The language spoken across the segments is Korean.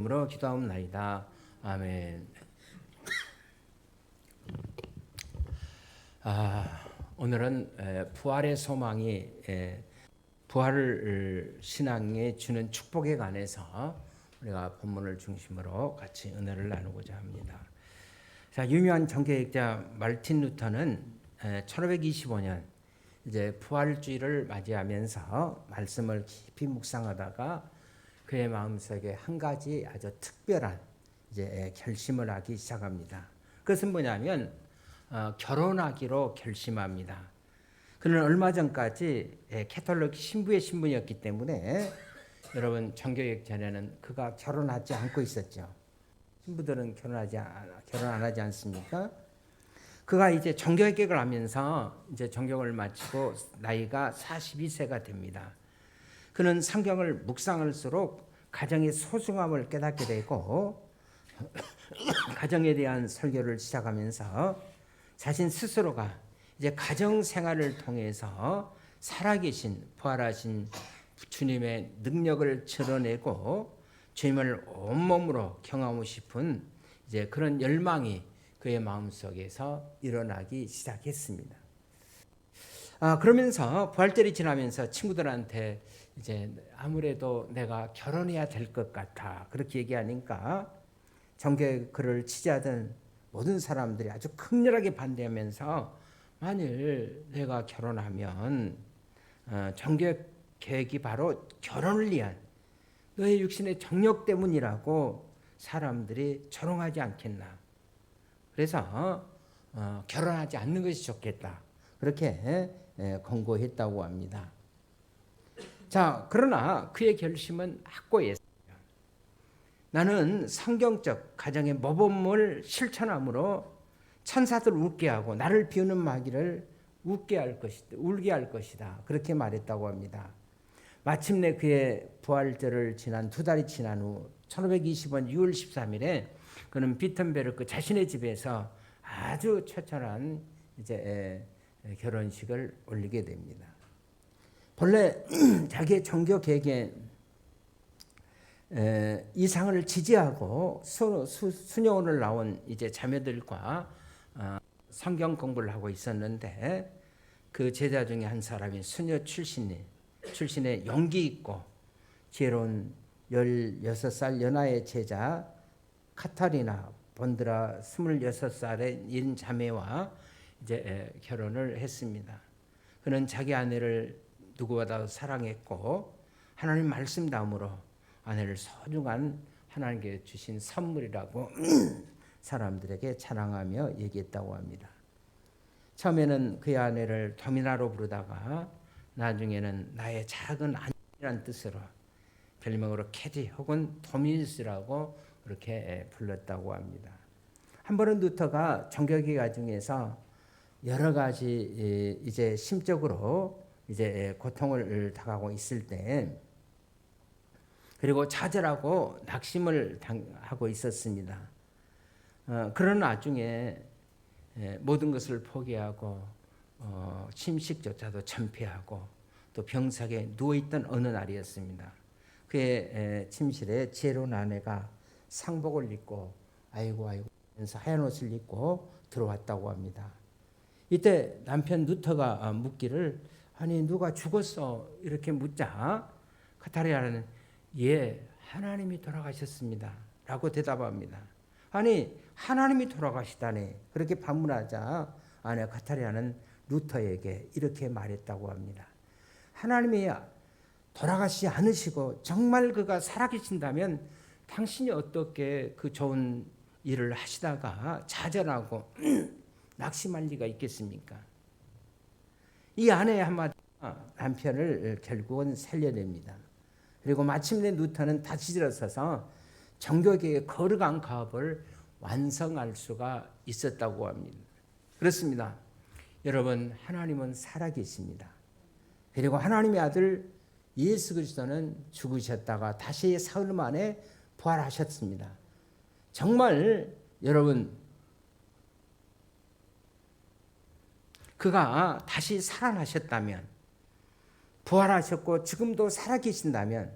으로 기도하옵나이다. 아멘. 오늘은 부활의 소망이 부활을 신앙에 주는 축복에 관해서 우리가 본문을 중심으로 같이 은혜를 나누고자 합니다. 자, 유명한 정교학자 마르틴 루터는 1525년 이제 부활주의를 맞이하면서 말씀을 깊이 묵상하다가 그의 마음속에 한 가지 아주 특별한 이제 결심을 하기 시작합니다. 그것은 뭐냐면 결혼하기로 결심합니다. 그는 얼마 전까지 캐톨릭 신부의 신분이었기 때문에 여러분 정교육 전에는 그가 결혼하지 않고 있었죠. 신부들은 결혼 안 하지 않습니까? 그가 이제 정교육을 하면서 이제 정교육을 마치고 나이가 42세가 됩니다. 그는 성경을 묵상할수록 가정의 소중함을 깨닫게 되고 가정에 대한 설교를 시작하면서 자신 스스로가 이제 가정 생활을 통해서 살아계신 부활하신 주님의 능력을 드러내고 주님을 온몸으로 경험하고 싶은 이제 그런 열망이 그의 마음속에서 일어나기 시작했습니다. 그러면서 부활절이 지나면서 친구들한테 이제 아무래도 내가 결혼해야 될 것 같아 그렇게 얘기하니까 정교회 글을 취재하던 모든 사람들이 아주 극렬하게 반대하면서 만일 내가 결혼하면 정교회 계획이 바로 결혼을 위한 너의 육신의 정욕 때문이라고 사람들이 조롱하지 않겠나. 그래서 결혼하지 않는 것이 좋겠다. 그렇게 권고했다고 합니다. 자, 그러나 그의 결심은 확고했어요. 나는 성경적 가정의 모범을 실천함으로 천사들 웃게 하고 나를 비우는 마귀를 울게 할 것이다. 그렇게 말했다고 합니다. 마침내 그의 부활절을 지난 2달이 지난 후 1520년 6월 13일에 그는 비텐베르크 자신의 집에서 아주 처절한 이제 결혼식을 올리게 됩니다. 본래 자기의 종교 계획에 이상을 지지하고 수녀원을 나온 이제 자매들과 성경 공부를 하고 있었는데 그 제자 중에 한 사람이 수녀 출신의 용기 있고 지혜로운 16살 연하의 제자 카타리나 본드라 26살의 인 자매와 이제 결혼을 했습니다. 그는 자기 아내를 누구보다 사랑했고 하나님 말씀 다음으로 아내를 소중한 하나님께 주신 선물이라고 사람들에게 자랑하며 얘기했다고 합니다. 처음에는 그의 아내를 도미나로 부르다가 나중에는 나의 작은 아내라는 뜻으로 별명으로 캐디 혹은 도미니스라고 그렇게 불렀다고 합니다. 한 번은 루터가 정교기 과정에서 여러 가지 이제 심적으로 이제 고통을 당하고 있을 때 그리고 좌절하고 낙심을 당하고 있었습니다. 그런 와중에 모든 것을 포기하고 침식조차도 참패하고 또 병석에 누워있던 어느 날이었습니다. 그의 침실에 지혜로운 아내가 상복을 입고 아이고 하면서 하얀 옷을 입고 들어왔다고 합니다. 이때 남편 루터가 묻기를 아니 누가 죽었어 이렇게 묻자 카타리나는 예 하나님이 돌아가셨습니다 라고 대답합니다. 아니 하나님이 돌아가시다니 그렇게 반문하자 아내 카타리나는 루터에게 이렇게 말했다고 합니다. 하나님이 돌아가시지 않으시고 정말 그가 살아계신다면 당신이 어떻게 그 좋은 일을 하시다가 좌절하고 낙심할 리가 있겠습니까? 이 아내의 한마디가 남편을 결국은 살려냅니다. 그리고 마침내 루터는 다시 일어서서 정교계의 거룩한 가업을 완성할 수가 있었다고 합니다. 그렇습니다. 여러분 하나님은 살아계십니다. 그리고 하나님의 아들 예수 그리스도는 죽으셨다가 다시 사흘 만에 부활하셨습니다. 정말 여러분 그가 다시 살아나셨다면 부활하셨고 지금도 살아계신다면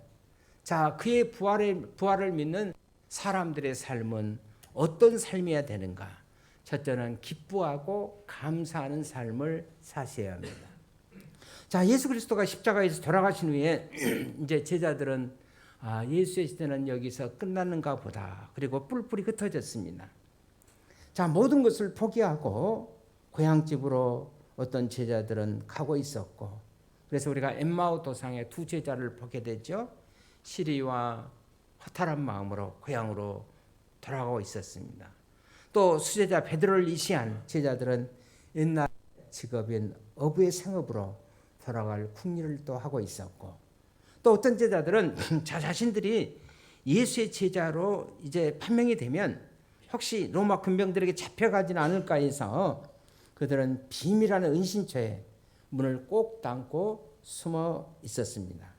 자 그의 부활을 믿는 사람들의 삶은 어떤 삶이어야 되는가? 첫째는 기뻐하고 감사하는 삶을 사셔야 합니다. 자, 예수 그리스도가 십자가에서 돌아가신 후에 이제 제자들은 예수의 시대는 여기서 끝났는가 보다. 그리고 뿔뿔이 흩어졌습니다. 자, 모든 것을 포기하고 고향집으로 어떤 제자들은 가고 있었고, 그래서 우리가 엠마오 도상의 두 제자를 보게 되죠. 시리와 허탈한 마음으로 고향으로 돌아가고 있었습니다. 또 수제자 베드로를 이시한 제자들은 옛날 직업인 어부의 생업으로 돌아갈 궁리를 또 하고 있었고, 또 어떤 제자들은 자 자신들이 예수의 제자로 이제 판명이 되면 혹시 로마 군병들에게 잡혀가지는 않을까 해서 그들은 비밀하는 은신처에 문을 꼭 닫고 숨어 있었습니다.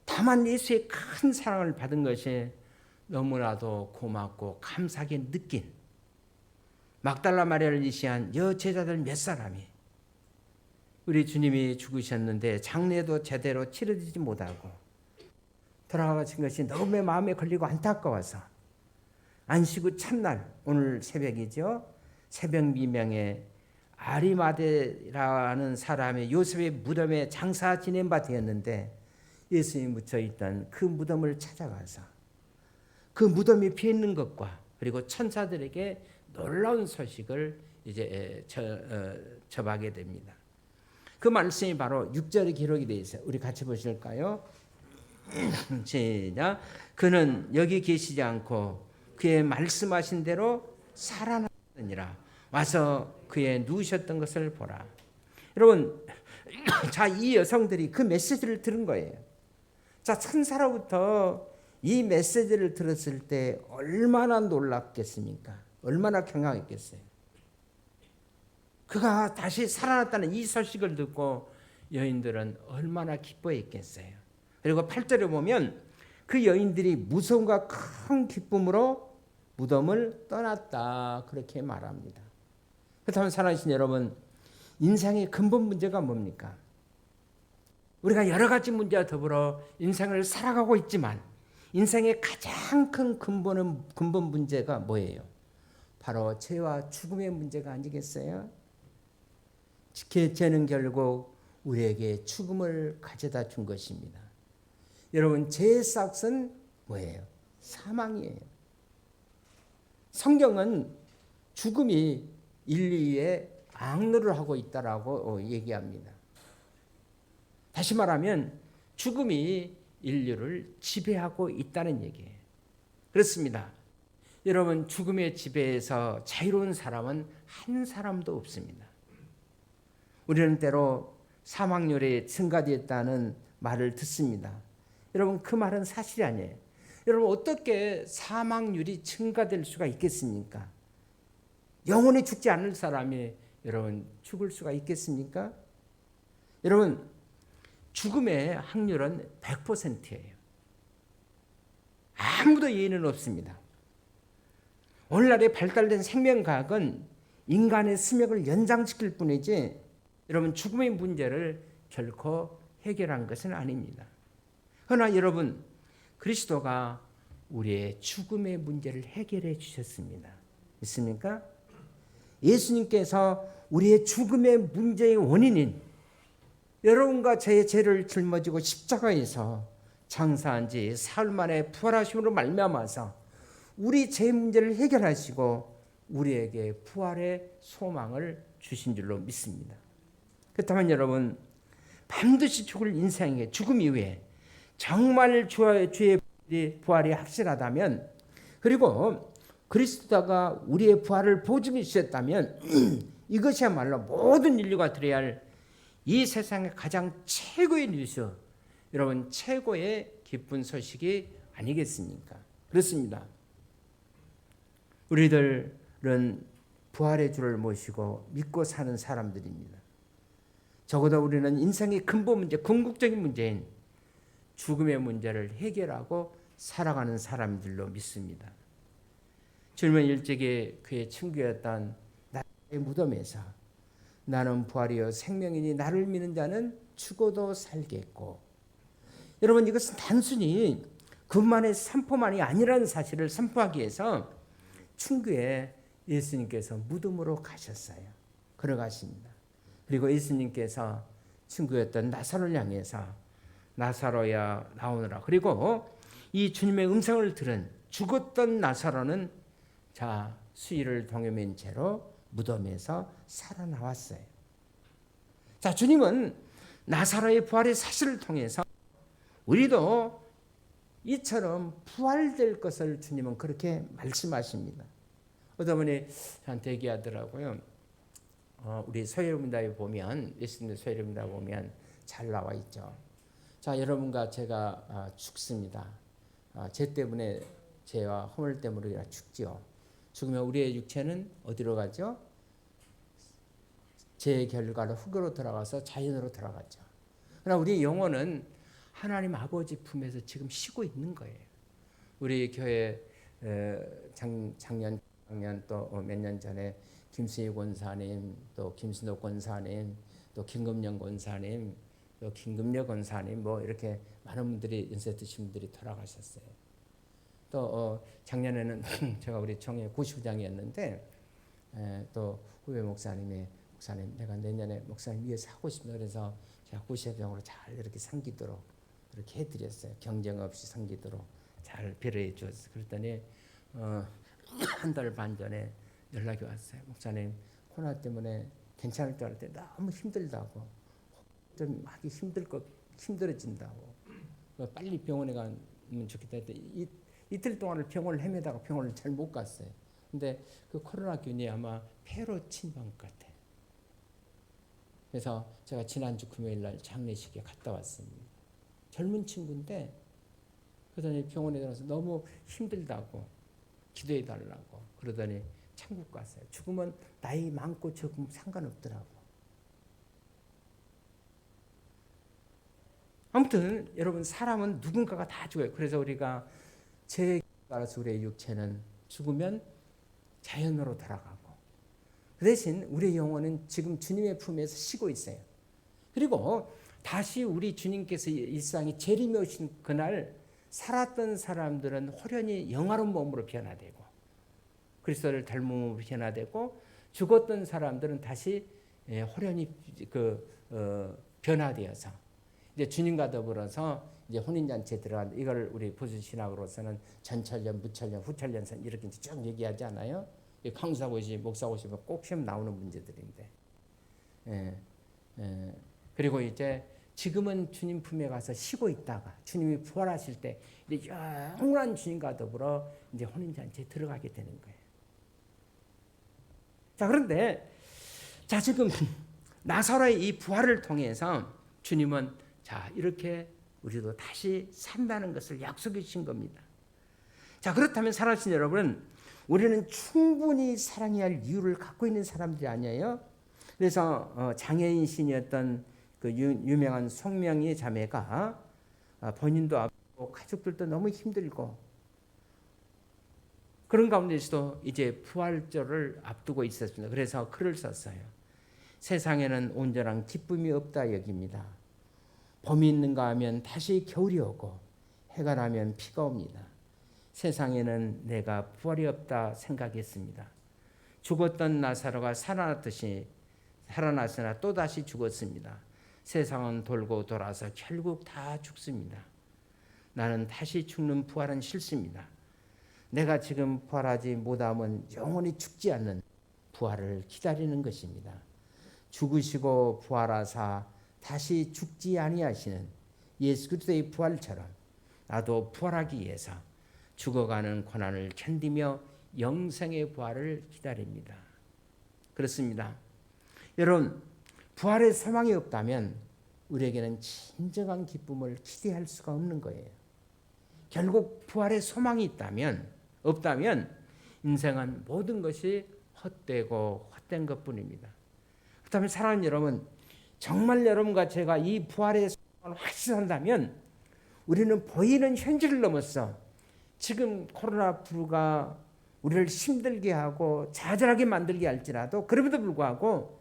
다만 예수의 큰 사랑을 받은 것이 너무나도 고맙고 감사하게 느낀 막달라 마리아를 이시한 여제자들 몇 사람이 우리 주님이 죽으셨는데 장례도 제대로 치러지지 못하고 돌아가신 것이 너무 마음에 걸리고 안타까워서 안식 후 첫날, 오늘 새벽이죠. 새벽 미명에 아리마대라는 사람의 요셉의 무덤에 장사 지낸 바 되었는데 예수님이 묻혀있던 그 무덤을 찾아가서 그 무덤이 비있는 것과 그리고 천사들에게 놀라운 소식을 이제 접하게 됩니다. 그 말씀이 바로 6절에 기록이 되어 있어요. 우리 같이 보실까요? 시작. 그는 여기 계시지 않고 그의 말씀하신 대로 살아났느니라. 와서 그의 누우셨던 것을 보라. 여러분, 자, 이 여성들이 그 메시지를 들은 거예요. 자, 천사로부터 이 메시지를 들었을 때 얼마나 놀랍겠습니까? 얼마나 경악했겠어요? 그가 다시 살아났다는 이 소식을 듣고 여인들은 얼마나 기뻐했겠어요? 그리고 8절에 보면 그 여인들이 무서움과 큰 기쁨으로 무덤을 떠났다, 그렇게 말합니다. 그렇다면 사랑하신 여러분, 인생의 근본 문제가 뭡니까? 우리가 여러 가지 문제와 더불어 인생을 살아가고 있지만 인생의 가장 큰 근본 문제가 뭐예요? 바로 죄와 죽음의 문제가 아니겠어요? 죄는 결국 우리에게 죽음을 가져다 준 것입니다. 여러분, 죄의 싹은 뭐예요? 사망이에요. 성경은 죽음이 인류의 악노를 하고 있다라고 얘기합니다. 다시 말하면 죽음이 인류를 지배하고 있다는 얘기예요. 그렇습니다. 여러분, 죽음의 지배에서 자유로운 사람은 한 사람도 없습니다. 우리는 때로 사망률이 증가되었다는 말을 듣습니다. 여러분, 그 말은 사실이 아니에요. 여러분, 어떻게 사망률이 증가될 수가 있겠습니까? 영원히 죽지 않을 사람이 여러분 죽을 수가 있겠습니까? 여러분, 죽음의 확률은 100%예요. 아무도 예의는 없습니다. 오늘날의 발달된 생명과학은 인간의 수명을 연장시킬 뿐이지 여러분 죽음의 문제를 결코 해결한 것은 아닙니다. 그러나 여러분, 그리스도가 우리의 죽음의 문제를 해결해 주셨습니다. 있습니까? 예수님께서 우리의 죽음의 문제의 원인인 여러분과 저의 죄를 짊어지고 십자가에서 장사한 지 사흘 만에 부활하심으로 말미암아서 우리 죄 문제를 해결하시고 우리에게 부활의 소망을 주신 줄로 믿습니다. 그렇다면 여러분, 반드시 죽을 인생의 죽음 이후에 정말 주의 부활이 확실하다면, 그리고 그리스도가 우리의 부활을 보증해 주셨다면 이것이야말로 모든 인류가 들어야 할 이 세상의 가장 최고의 뉴스, 여러분 최고의 기쁜 소식이 아니겠습니까? 그렇습니다. 우리들은 부활의 주를 모시고 믿고 사는 사람들입니다. 적어도 우리는 인생의 근본 문제, 궁극적인 문제인 죽음의 문제를 해결하고 살아가는 사람들로 믿습니다. 젊은 일찍이 그의 친구였던 나의 무덤에서 나는 부활이요 생명이니 나를 믿는 자는 죽어도 살겠고, 여러분 이것은 단순히 그만의 선포만이 아니라는 사실을 선포하기 위해서 충교에 예수님께서 무덤으로 가셨어요. 걸어가십니다. 그리고 예수님께서 친구였던 나사로를 향해서 나사로야 나오너라. 그리고 이 주님의 음성을 들은 죽었던 나사로는 자 수의를 동여맨 채로 무덤에서 살아나왔어요. 자 주님은 나사로의 부활의 사실을 통해서 우리도 이처럼 부활될 것을 주님은 그렇게 말씀하십니다. 어떤 분이 저한테 얘기하더라고요. 우리 서예문답에 보면 예수님의 서예문답에 보면 잘 나와 있죠. 자 여러분과 제가 죽습니다. 죄 때문에 죄와 허물 때문에 우리가 죽지요. 죽으면 우리의 육체는 어디로 가죠? 죄의 결과로 흙으로 들어가서 자연으로 들어가죠. 그러나 우리의 영혼은 하나님 아버지 품에서 지금 쉬고 있는 거예요. 우리 교회 작년 또 몇 년 전에 김수희 권사님, 또 김순옥 권사님, 또 김금영 권사님, 또 김금여 권사님 뭐 이렇게 많은 분들이 연세 드신 분들이 돌아가셨어요. 또 작년에는 제가 우리 총회 구시부장이었는데 또 후배 목사님 내가 내년에 목사님 위해서 하고 싶다 그래서 제가 구시부장으로 잘 이렇게 섬기도록 이렇게 해드렸어요. 경쟁 없이 섬기도록 잘 배려해 주었어요. 그랬더니 한 달 반 전에 연락이 왔어요. 목사님 코로나 때문에 괜찮을 줄 알았더니 너무 힘들다고 좀 하기 힘들어진다고 빨리 병원에 가면 좋겠다 했더니 이틀 동안을 병원을 헤매다가 병원을 잘 못 갔어요. 근데 그 코로나균이 아마 폐로 침범한 것 같아요. 그래서 제가 지난주 금요일 날 장례식에 갔다 왔습니다. 젊은 친구인데 그러더니 병원에 들어서 너무 힘들다고 기도해 달라고 그러더니 천국 갔어요. 죽으면 나이 많고 적으면 상관없더라고. 아무튼 여러분 사람은 누군가가 다 죽어요. 그래서 우리가 죄에 따라서 우리의 육체는 죽으면 자연으로 돌아가고 그 대신 우리의 영혼은 지금 주님의 품에서 쉬고 있어요. 그리고 다시 우리 주님께서 일상이 재림에 오신 그날 살았던 사람들은 호련히 영화로운 몸으로 변화되고 그리스도를 닮은 몸으로 변화되고 죽었던 사람들은 다시 호련히 변화되어서 이제 주님과 더불어서 이제 혼인잔치에 들어간 이걸 우리 보수 신학으로서는 전철년, 무철년, 후철년선 이렇게 쭉 얘기하지 않아요? 강사고시, 목사고시 꼭 시험 나오는 문제들인데. 그리고 이제 지금은 주님 품에 가서 쉬고 있다가 주님이 부활하실 때 이제 영원한 주님과 더불어 이제 혼인잔치에 들어가게 되는 거예요. 자 그런데 자 지금 나사로의 이 부활을 통해서 주님은 자 이렇게 우리도 다시 산다는 것을 약속해 주신 겁니다. 자 그렇다면 사랑하신 여러분, 우리는 충분히 사랑해야 할 이유를 갖고 있는 사람들이 아니에요. 그래서 장애인 신이었던 그 유명한 송명희 자매가 본인도 아프고 가족들도 너무 힘들고 그런 가운데서도 이제 부활절을 앞두고 있었습니다. 그래서 글을 썼어요. 세상에는 온전한 기쁨이 없다 여깁니다. 봄이 있는가 하면 다시 겨울이 오고 해가 나면 비가 옵니다. 세상에는 내가 부활이 없다 생각했습니다. 죽었던 나사로가 살아났듯이 살아났으나 또다시 죽었습니다. 세상은 돌고 돌아서 결국 다 죽습니다. 나는 다시 죽는 부활은 싫습니다. 내가 지금 부활하지 못하면 영원히 죽지 않는 부활을 기다리는 것입니다. 죽으시고 부활하사 다시 죽지 아니하시는 예수 그리스도의 부활처럼 나도 부활하기 위해서 죽어가는 고난을 견디며 영생의 부활을 기다립니다. 그렇습니다. 여러분, 부활의 소망이 없다면 우리에게는 진정한 기쁨을 기대할 수가 없는 거예요. 결국 부활의 소망이 없다면 인생은 모든 것이 헛되고 헛된 것뿐입니다. 그렇다면 사랑하는 여러분, 정말 여러분과 제가 이 부활의 소망을 확신한다면 우리는 보이는 현실을 넘어서 지금 코로나 불가 우리를 힘들게 하고 좌절하게 만들게 할지라도 그럼에도 불구하고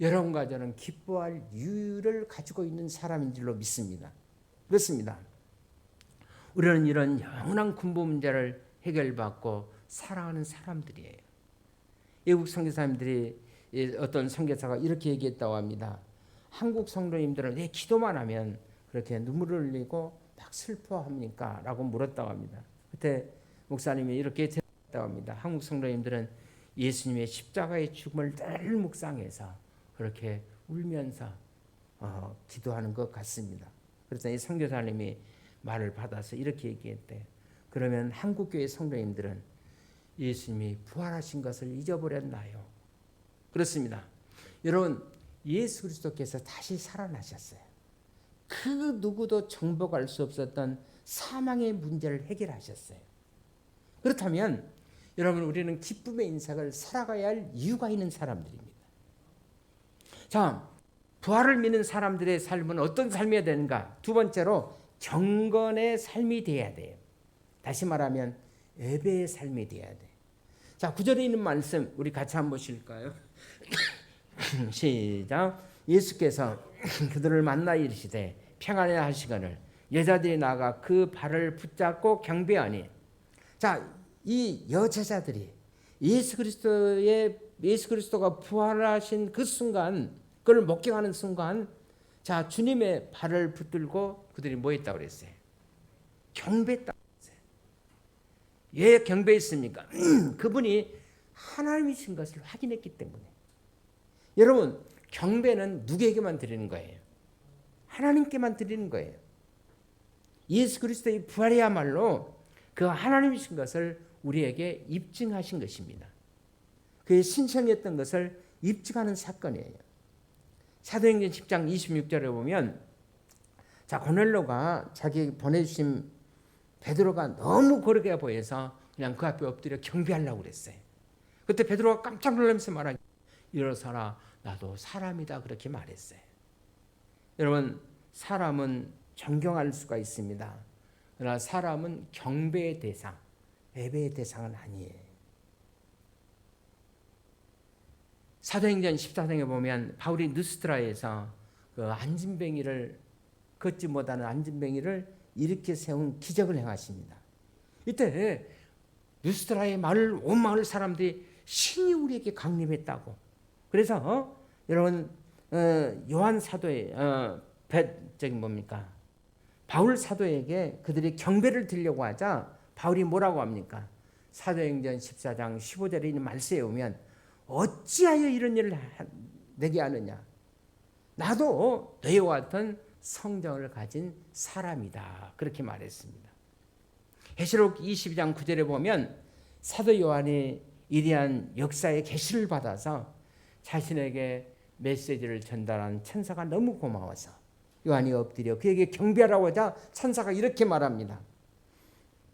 여러분과 저는 기뻐할 이유를 가지고 있는 사람인 줄로 믿습니다. 그렇습니다. 우리는 이런 영원한 군부 문제를 해결받고 살아가는 사람들이에요. 외국 선교사님들이 어떤 선교사가 이렇게 얘기했다고 합니다. 한국 성도님들은 왜 기도만 하면 그렇게 눈물을 흘리고 막 슬퍼합니까? 라고 물었다고 합니다. 그때 목사님이 이렇게 대답했다고 합니다. 한국 성도님들은 예수님의 십자가의 죽음을 늘 묵상해서 그렇게 울면서 기도하는 것 같습니다. 그래서 이 선교사님이 말을 받아서 이렇게 얘기했대. 그러면 한국교회 성도님들은 예수님이 부활하신 것을 잊어버렸나요? 그렇습니다. 여러분, 예수 그리스도께서 다시 살아나셨어요. 그 누구도 정복할 수 없었던 사망의 문제를 해결하셨어요. 그렇다면 여러분, 우리는 기쁨의 인생을 살아가야 할 이유가 있는 사람들입니다. 자, 부활을 믿는 사람들의 삶은 어떤 삶이어야 되는가? 두 번째로 경건의 삶이 되어야 돼요. 다시 말하면 예배의 삶이 되어야 돼. 자, 9절에 있는 말씀 우리 같이 한번 보실까요? 시작. 예수께서 그들을 만나 이르시되 평안히 하시거늘 여자들이 나가 그 발을 붙잡고 경배하니. 자, 이 여제자들이 예수 그리스도가 부활하신 그 순간, 그걸 목격하는 순간, 자, 주님의 발을 붙들고 그들이 뭐 했다고 그랬어요? 경배했다고 그랬어요. 왜 경배했습니까? 그분이 하나님이신 것을 확인했기 때문에. 여러분, 경배는 누구에게만 드리는 거예요? 하나님께만 드리는 거예요. 예수 그리스도의 부활이야말로 그 하나님이신 것을 우리에게 입증하신 것입니다. 그의 신성했던 것을 입증하는 사건이에요. 사도행전 10장 26절에 보면, 자, 고넬로가 자기 보내주신 베드로가 너무 거룩해 보여서 그냥 그 앞에 엎드려 경배하려고 그랬어요. 그때 베드로가 깜짝 놀라면서 말하기, 일어서라, 나도 사람이다, 그렇게 말했어요. 여러분, 사람은 존경할 수가 있습니다. 그러나 사람은 경배의 대상, 예배의 대상은 아니에요. 사도행전 14장에 보면 바울이 느스트라에서 그 안진뱅이를, 걷지 못하는 안진뱅이를 일으켜 세운 기적을 행하십니다. 이때 느스트라의 온 마을 사람들이 신이 우리에게 강림했다고. 그래서 여러분, 요한 사도의 바울 사도에게 그들이 경배를 드리려고 하자 바울이 뭐라고 합니까? 사도행전 14장 15절에 있는 말씀에 오면, 어찌하여 이런 일을 내게 하느냐? 나도 너희와 같은 성정을 가진 사람이다, 그렇게 말했습니다. 계시록 22장 9절에 보면 사도 요한이 이러한 역사의 계시를 받아서 자신에게 메시지를 전달한 천사가 너무 고마워서 요한이 엎드려 그에게 경배하라고 하자 천사가 이렇게 말합니다.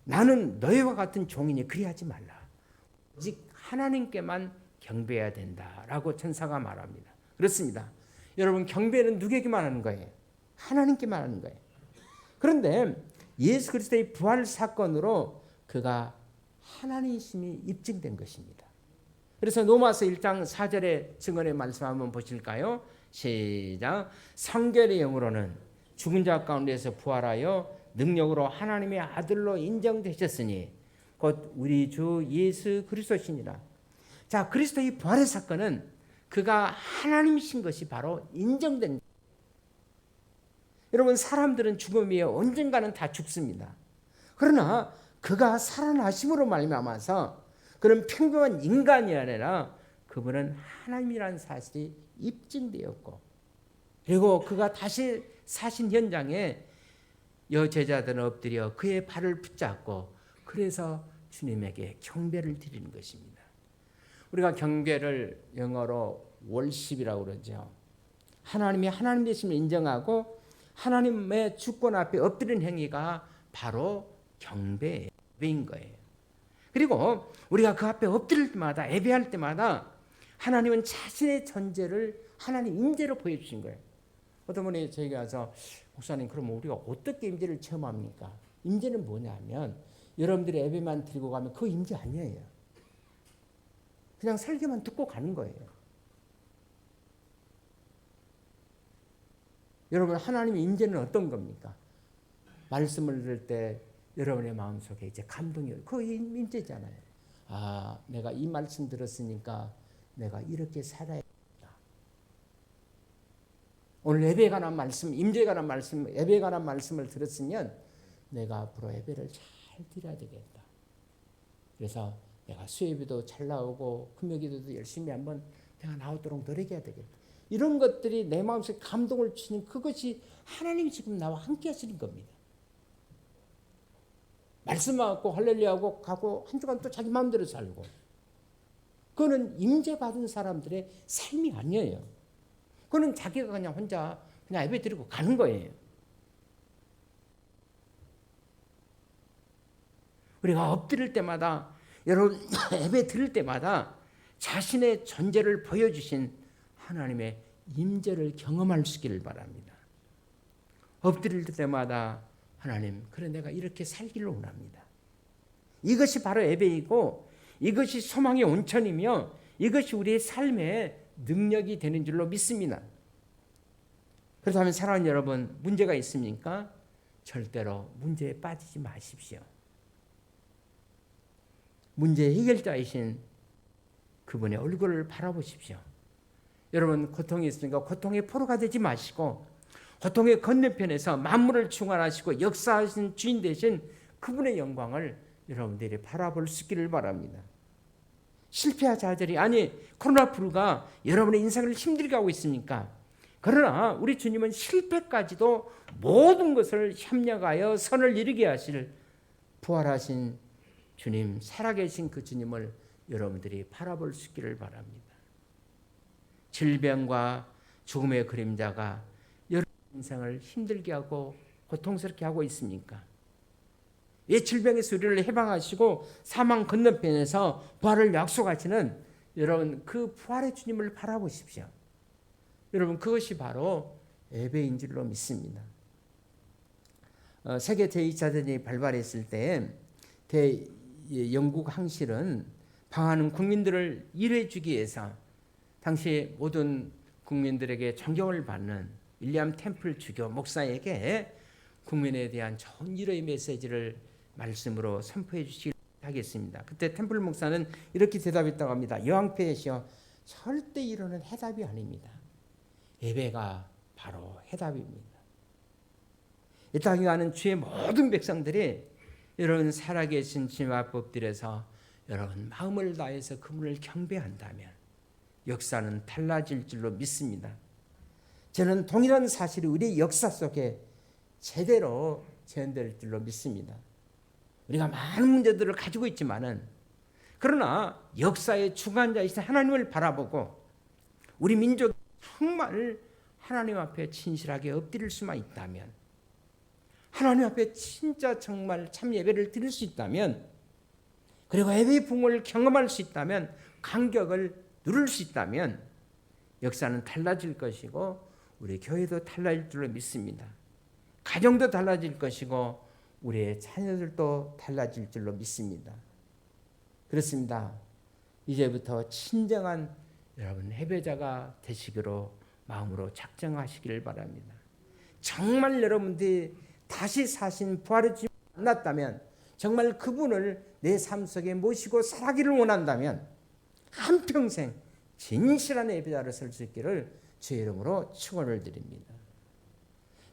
나는 너희와 같은 종이니 그리하지 말라. 오직 하나님께만 경배해야 된다라고 천사가 말합니다. 그렇습니다. 여러분, 경배는 누구에게만 하는 거예요? 하나님께만 하는 거예요. 그런데 예수 그리스도의 부활 사건으로 그가 하나님이심이 입증된 것입니다. 그래서 로마서 1장 4절의 증언의 말씀 한번 보실까요? 시작. 성결의 영으로는 죽은 자 가운데서 부활하여 능력으로 하나님의 아들로 인정되셨으니 곧 우리 주 예수 그리스도시니라. 자, 그리스도의 부활의 사건은 그가 하나님이신 것이 바로 인정된. 여러분, 사람들은 죽음이에 언젠가는 다 죽습니다. 그러나 그가 살아나심으로 말미암아서 그는 평범한 인간이 아니라 그분은 하나님이라는 사실이 입증되었고, 그리고 그가 다시 사신 현장에 여제자들은 엎드려 그의 발을 붙잡고, 그래서 주님에게 경배를 드리는 것입니다. 우리가 경배를 영어로 월십이라고 그러죠. 하나님이 하나님 되심을 인정하고 하나님의 주권 앞에 엎드리는 행위가 바로 경배인 거예요. 그리고 우리가 그 앞에 엎드릴 때마다, 예배할 때마다 하나님은 자신의 존재를 하나님 임재로 보여주신 거예요. 어떤 분이 저에게 와서, 목사님, 그럼 우리가 어떻게 임재를 체험합니까? 임재는 뭐냐면 여러분들이 예배만 드리고 가면 그거 임재 아니에요. 그냥 설교만 듣고 가는 거예요. 여러분, 하나님의 임재는 어떤 겁니까? 말씀을 들을 때 여러분의 마음속에 이제 감동이 그 임재잖아요. 아, 내가 이 말씀 들었으니까 내가 이렇게 살아야 된다. 오늘 예배에 관한 말씀, 임재에 관한 말씀, 예배에 관한 말씀을 들었으면 내가 앞으로 예배를 잘 드려야 되겠다. 그래서 내가 수예비도 잘 나오고 금요기도도 열심히 한번 내가 나오도록 노력해야 되겠다. 이런 것들이 내 마음속에 감동을 주는 그것이 하나님이 지금 나와 함께 하시는 겁니다. 말씀하고 할렐루야하고 가고 한 주간 또 자기 마음대로 살고, 그거는 임재 받은 사람들의 삶이 아니에요. 그거는 자기가 그냥 혼자 그냥 예배 드리고 가는 거예요. 우리가 엎드릴 때마다, 여러분 예배 드릴 때마다 자신의 존재를 보여주신 하나님의 임재를 경험할 수 있기를 바랍니다. 엎드릴 때마다 하나님, 그래 내가 이렇게 살기를 원합니다. 이것이 바로 예배이고 이것이 소망의 온천이며 이것이 우리의 삶의 능력이 되는 줄로 믿습니다. 그렇다면 사랑하는 여러분, 문제가 있습니까? 절대로 문제에 빠지지 마십시오. 문제의 해결자이신 그분의 얼굴을 바라보십시오. 여러분 고통이 있으니까 고통의 포로가 되지 마시고 고통의 건너편에서 만물을 충만하시고 역사하신 주인 되신 그분의 영광을 여러분들이 바라볼 수 있기를 바랍니다. 실패한 자들이, 아니 코로나19가 여러분의 인생을 힘들게 하고 있습니까? 그러나 우리 주님은 실패까지도 모든 것을 협력하여 선을 이루게 하실 부활하신 주님, 살아계신 그 주님을 여러분들이 바라볼 수 있기를 바랍니다. 질병과 죽음의 그림자가 여러분 인생을 힘들게 하고 고통스럽게 하고 있습니까? 이 질병에서 우리를 해방하시고 사망 건너편에서 부활을 약속하시는 여러분 그 부활의 주님을 바라보십시오. 여러분 그것이 바로 예배인 줄로 믿습니다. 세계 제2차 대전이 발발했을 때 영국 항실은 방하는 국민들을 일해 주기 위해서 당시 모든 국민들에게 존경을 받는 윌리엄 템플 주교 목사에게 국민에 대한 좋은 위로의 메시지를 말씀으로 선포해 주시기 하겠습니다. 그때 템플 목사는 이렇게 대답했다고 합니다. 여왕폐하시오, 절대 이러는 해답이 아닙니다. 예배가 바로 해답입니다. 이 땅에 가는 주의 모든 백성들이 여러분 살아계신 주님 앞 엎드려서 여러분 마음을 다해서 그분을 경배한다면 역사는 달라질 줄로 믿습니다. 저는 동일한 사실이 우리 역사 속에 제대로 재현될 줄로 믿습니다. 우리가 많은 문제들을 가지고 있지만은 그러나 역사의 주관자이신 하나님을 바라보고 우리 민족이 정말 하나님 앞에 진실하게 엎드릴 수만 있다면, 하나님 앞에 진짜 정말 참 예배를 드릴 수 있다면, 그리고 예배의 부흥을 경험할 수 있다면, 감격을 누릴 수 있다면 역사는 달라질 것이고 우리 교회도 달라질 줄로 믿습니다. 가정도 달라질 것이고 우리의 자녀들도 달라질 줄로 믿습니다. 그렇습니다. 이제부터 진정한 여러분 예배자가 되시기로 마음으로 작정하시기를 바랍니다. 정말 여러분들이 다시 사신 부활의 주님을 만났다면, 정말 그분을 내 삶 속에 모시고 살아가기를 원한다면 한평생 진실한 예배자로 설 수 있기를 주의 이름으로 축원을 드립니다.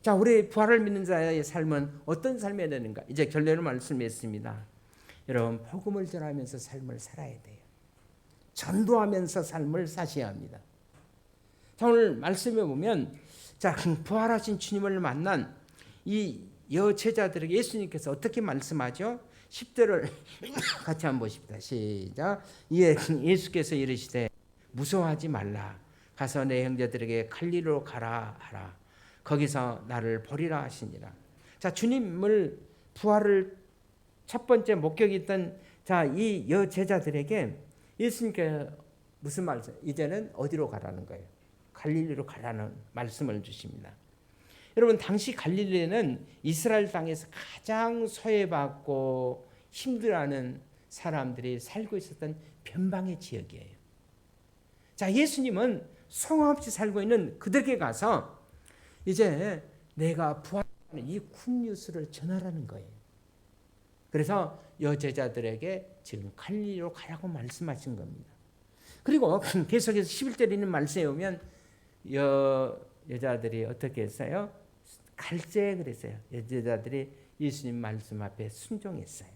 자, 우리 부활을 믿는 자의 삶은 어떤 삶이 되는가? 이제 결론을 말씀했습니다. 여러분 복음을 전하면서 삶을 살아야 돼요. 전도하면서 삶을 사셔야 합니다. 자, 오늘 말씀에 보면 자, 부활하신 주님을 만난 이 여제자들에게 예수님께서 어떻게 말씀하죠? 10절을 같이 한번 보십시다. 시작. 이에 예수께서 이르시되 무서워하지 말라. 가서 내 형제들에게 갈릴리로 가라 하라. 거기서 나를 보리라 하시니라. 자, 주님을 부활을 첫 번째 목격했던 자, 이 여제자들에게 예수님께 무슨 말씀? 이제는 어디로 가라는 거예요? 갈릴리로 가라는 말씀을 주십니다. 여러분 당시 갈릴리는 이스라엘 땅에서 가장 소외받고 힘들어하는 사람들이 살고 있었던 변방의 지역이에요. 자, 예수님은 소망 없이 살고 있는 그들에게 가서 이제 내가 부활하는 이 굿뉴스를 전하라는 거예요. 그래서 여제자들에게 지금 갈릴리로 가라고 말씀하신 겁니다. 그리고 계속해서 11절에 있는 말씀에 오면 여자들이 어떻게 했어요? 갈제 그랬어요. 여제자들이 예수님 말씀 앞에 순종했어요.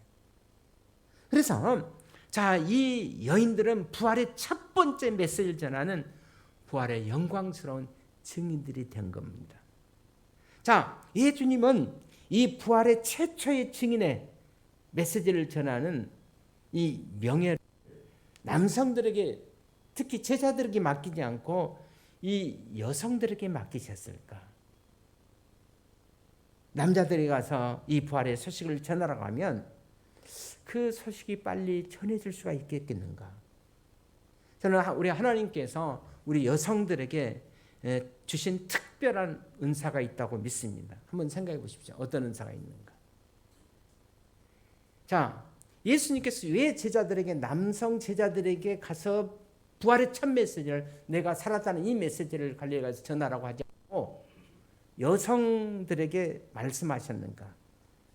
그래서 자, 이 여인들은 부활의 첫 번째 메시지를 전하는 부활의 영광스러운 증인들이 된 겁니다. 자, 예수님은 이 부활의 최초의 증인의 메시지를 전하는 이 명예를 남성들에게, 특히 제자들에게 맡기지 않고 이 여성들에게 맡기셨을까? 남자들이 가서 이 부활의 소식을 전하러 가면 그 소식이 빨리 전해질 수가 있겠는가? 저는 우리 하나님께서 우리 여성들에게 주신 특별한 은사가 있다고 믿습니다. 한번 생각해 보십시오. 어떤 은사가 있는가? 자, 예수님께서 왜 제자들에게, 남성 제자들에게 가서 부활의 첫 메시지를, 내가 살았다는 이 메시지를 갈릴리에 가서 전하라고 하지 않고 여성들에게 말씀하셨는가?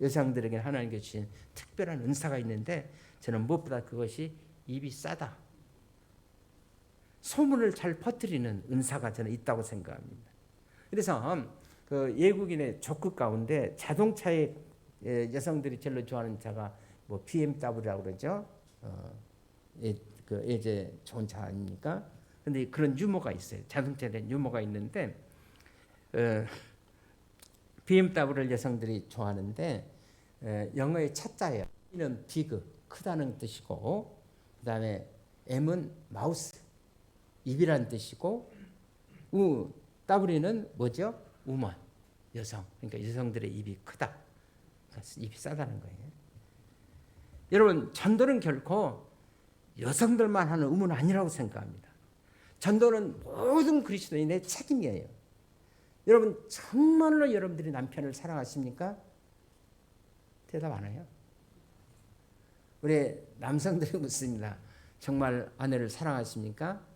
여성들에게 하나님께서 주신 특별한 은사가 있는데, 저는 무엇보다 그것이 입이 싸다, 소문을 잘 퍼뜨리는 은사가 저는 있다고 생각합니다. 그래서 그 외국인의 조크 가운데 자동차에 여성들이 제일 좋아하는 차가 뭐 BMW라고 그러죠. 그 이제 좋은 차 아닙니까? 근데 그런 유머가 있어요. 자동차에 대한 유머가 있는데, BMW를 여성들이 좋아하는데 영어의 차자예요. B는 비그, 크다는 뜻이고, 그다음에 M은 마우스, 입이란 뜻이고, W는 뭐죠? 우먼, 여성. 그러니까 여성들의 입이 크다, 입이 싸다는 거예요. 여러분, 전도는 결코 여성들만 하는 의무는 아니라고 생각합니다. 전도는 모든 그리스도인의 책임이에요. 여러분, 정말로 여러분들이 남편을 사랑하십니까? 대답 안 해요. 우리 남성들이 묻습니다. 정말 아내를 사랑하십니까?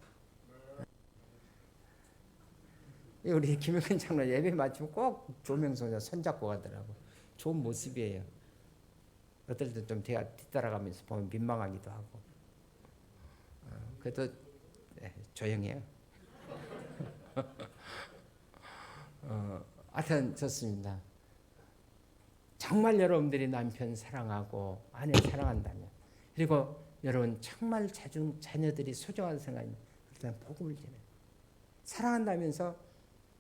우리 김영현 장로 예배 마치면 꼭 조명소자 손잡고 가더라고. 좋은 모습이에요. 어떨 때 좀 뒤따라가면서 보면 민망하기도 하고. 그래도 조용해요. 하여튼 좋습니다. 정말 여러분들이 남편 사랑하고 아내 사랑한다면, 그리고 여러분 정말 자녀들이 소중한 생각이면 일단 복음을 전해요. 사랑한다면서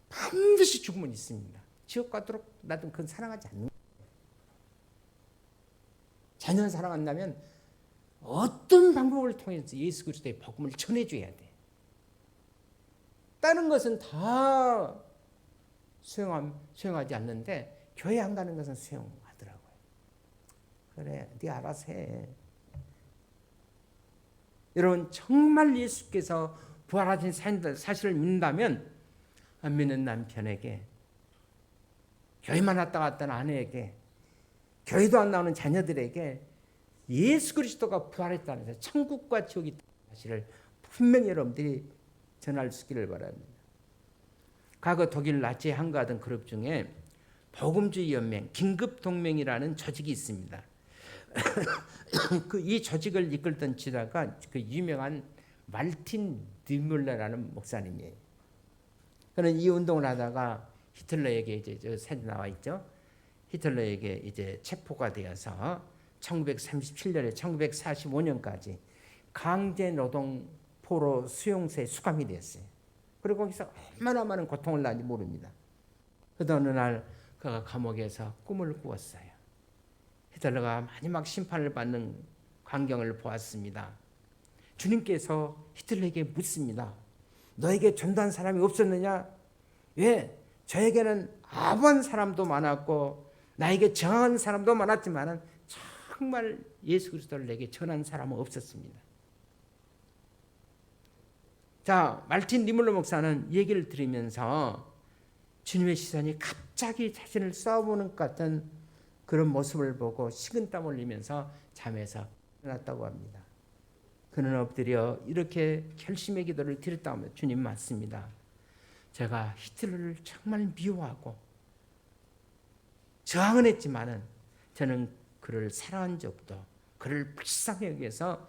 반드시 죽음은 있습니다. 지옥 가도록 나도 그건 사랑하지 않는 거예요. 자녀를 사랑한다면 어떤 방법을 통해서 예수 그리스도의 복음을 전해줘야 돼. 다른 것은 다 수용하지 않는데 교회 안 가는 것은 수용하더라고요. 그래, 네 알아서 해. 여러분, 정말 예수께서 부활하신 사실을 믿는다면 안 믿는 남편에게, 교회만 왔다 갔다 하는 아내에게, 교회도 안 나오는 자녀들에게 예수 그리스도가 부활했다는 사실, 천국과 지옥이 있다는 사실을 분명히 여러분들이 전할 수 있기를 바랍니다. 과거 독일 나치 항거하던 그룹 중에 복음주의 연맹, 긴급동맹이라는 조직이 있습니다. 이 조직을 이끌던 지도자가 그 유명한 말틴 니물러라는 목사님이에요. 그는 이 운동을 하다가 히틀러에게, 이제 저 사진 나와 있죠. 히틀러에게 이제 체포가 되어서 1937년에 1945년까지 강제 노동포로 수용소에 수감이 됐어요. 그리고 거기서 얼마나 많은 고통을 낳는지 모릅니다. 그러다 어느 날 그가 감옥에서 꿈을 꾸었어요. 히틀러가 마지막 심판을 받는 광경을 보았습니다. 주님께서 히틀러에게 묻습니다. 너에게 전도한 사람이 없었느냐? 왜? 저에게는 아부한 사람도 많았고 나에게 정한 사람도 많았지만 정말 예수 그리스도를 내게 전한 사람은 없었습니다. 자, 말틴 니물러 목사는 얘기를 들으면서 주님의 시선이 갑자기 자신을 쏘아보는 것 같은 그런 모습을 보고 식은땀 흘리면서 잠에서 일어났다고 합니다. 그는 엎드려 이렇게 결심의 기도를 드렸다고 합니다. 주님, 맞습니다. 제가 히틀러를 정말 미워하고 저항은 했지만은 저는 그를 사랑한 적도, 그를 불쌍히 여겨서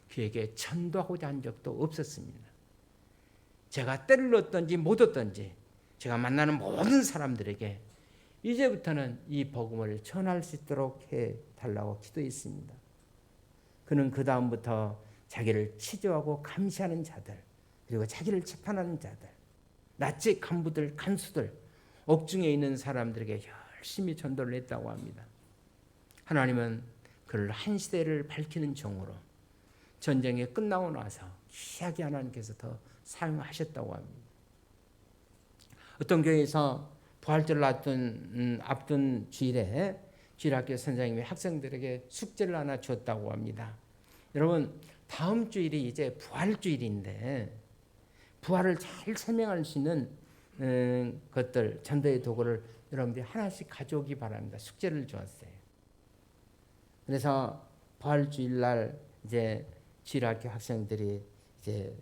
그에게 전도하고자 한 적도 없었습니다. 제가 때를 얻든지 못 얻든지 제가 만나는 모든 사람들에게 이제부터는 이 복음을 전할 수 있도록 해달라고 기도했습니다. 그는 그 다음부터 자기를 치조하고 감시하는 자들, 그리고 자기를 재판하는 자들, 낯집 간부들, 간수들, 옥중에 있는 사람들에게 열심히 전도를 했다고 합니다. 하나님은 그를 한 시대를 밝히는 종으로 전쟁이 끝나고 나서 귀하게 하나님께서 더 사용하셨다고 합니다. 어떤 교회에서 부활절을 앞둔 주일에 주일학교 선생님이 학생들에게 숙제를 하나 줬다고 합니다. 여러분, 다음 주일이 이제 부활주일인데 부활을 잘 설명할 수 있는 것들, 전도의 도구를 여러분들이 하나씩 가져오기 바랍니다. 숙제를 주었어요. 그래서 부활주일날 이제 주일학교 학생들이 이제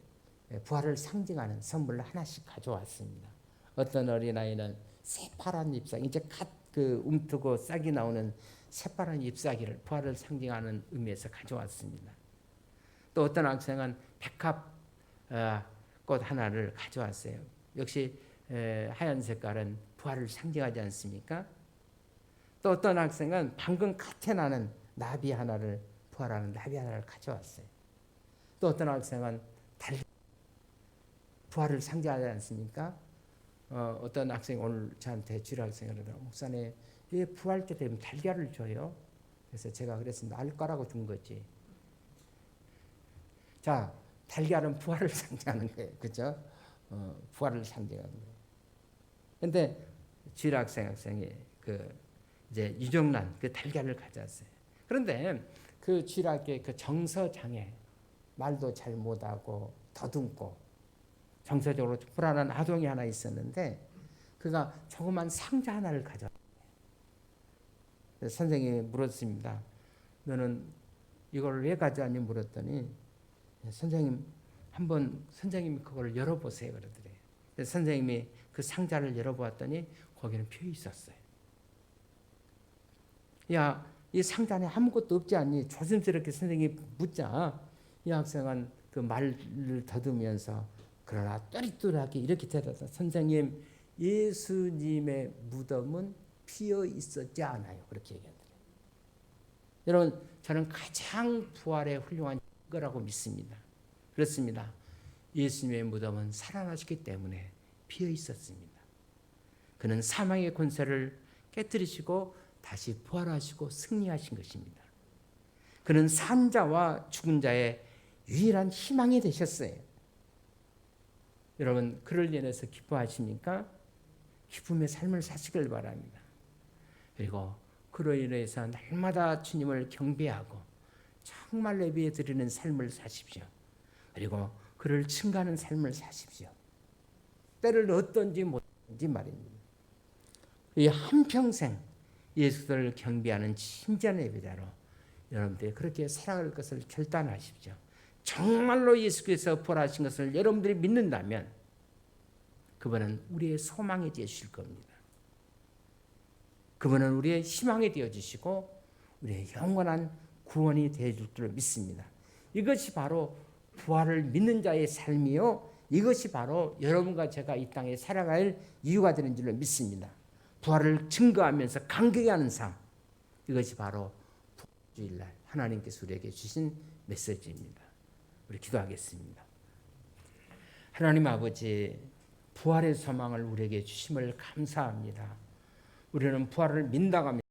부활을 상징하는 선물을 하나씩 가져왔습니다. 어떤 어린아이는 새파란 잎사귀, 이제 갓 움트고 싹이 나오는 새파란 잎사귀를 부활을 상징하는 의미에서 가져왔습니다. 또 어떤 학생은 백합 꽃 하나를 가져왔어요. 역시 하얀 색깔은 부활을 상징하지 않습니까? 또 어떤 학생은 방금 갓태나는 나비 하나를, 부활하는 나비 하나를 가져왔어요. 또 어떤 학생은 부활을 상징하지 않습니까? 어떤 학생이 오늘 저한테 주일학생이 그러더라고요. 목사님, 왜 부활 때 되면 달걀을 줘요? 그래서 제가 그랬습니다. 알 거라고 준 거지. 자, 달걀은 부활을 상징하는 거예요. 그죠? 부활을 상징하는 거예요. 근데 주일학생이 이제 유정란 그 달걀을 가져왔어요. 그런데 그 주일학교의 그 정서장애, 말도 잘 못하고 더듬고 정서적으로 불안한 아동이 하나 있었는데 그가 조그만 상자 하나를 가져왔어요. 선생님이 물었습니다. 너는 이걸 왜 가져왔니? 물었더니 선생님이 그걸 열어보세요. 그러더래요. 선생님이 그 상자를 열어보았더니 거기는 표 있었어요. 야, 이 상자 안에 아무것도 없지 않니? 조심스럽게 선생님이 묻자 이 학생은 그 말을 더듬으면서 그러나 또렷하게 이렇게 대답했다. 선생님, 예수님의 무덤은 비어 있었지 않아요. 그렇게 얘기하더래요. 여러분, 저는 가장 부활의 훌륭한 거라고 믿습니다. 그렇습니다. 예수님의 무덤은 살아나셨기 때문에 비어 있었습니다. 그는 사망의 권세를 깨뜨리시고 다시 부활하시고 승리하신 것입니다. 그는 산 자와 죽은 자의 유일한 희망이 되셨어요. 여러분, 그를 인해서 기뻐하십니까? 기쁨의 삶을 사시길 바랍니다. 그리고 그로 인해서 날마다 주님을 경배하고 정말 예배 드리는 삶을 사십시오. 그리고 그를 칭송하는 삶을 사십시오. 때를 얻든지 못든지 말입니다. 이 한평생 예수를 경배하는 진지한 예배자로 여러분들이 그렇게 살아갈 것을 결단하십시오. 정말로 예수께서 부활하신 것을 여러분들이 믿는다면 그분은 우리의 소망이 되어주실 겁니다. 그분은 우리의 희망이 되어주시고 우리의 영원한 구원이 되어줄 줄 믿습니다. 이것이 바로 부활을 믿는 자의 삶이요, 이것이 바로 여러분과 제가 이 땅에 살아갈 이유가 되는 줄로 믿습니다. 부활을 증거하면서 감격해 하는 삶, 이것이 바로 부활주일날 하나님께서 우리에게 주신 메시지입니다. 우리 기도하겠습니다. 하나님 아버지, 부활의 소망을 우리에게 주심을 감사합니다. 우리는 부활을 믿는다고 합니다.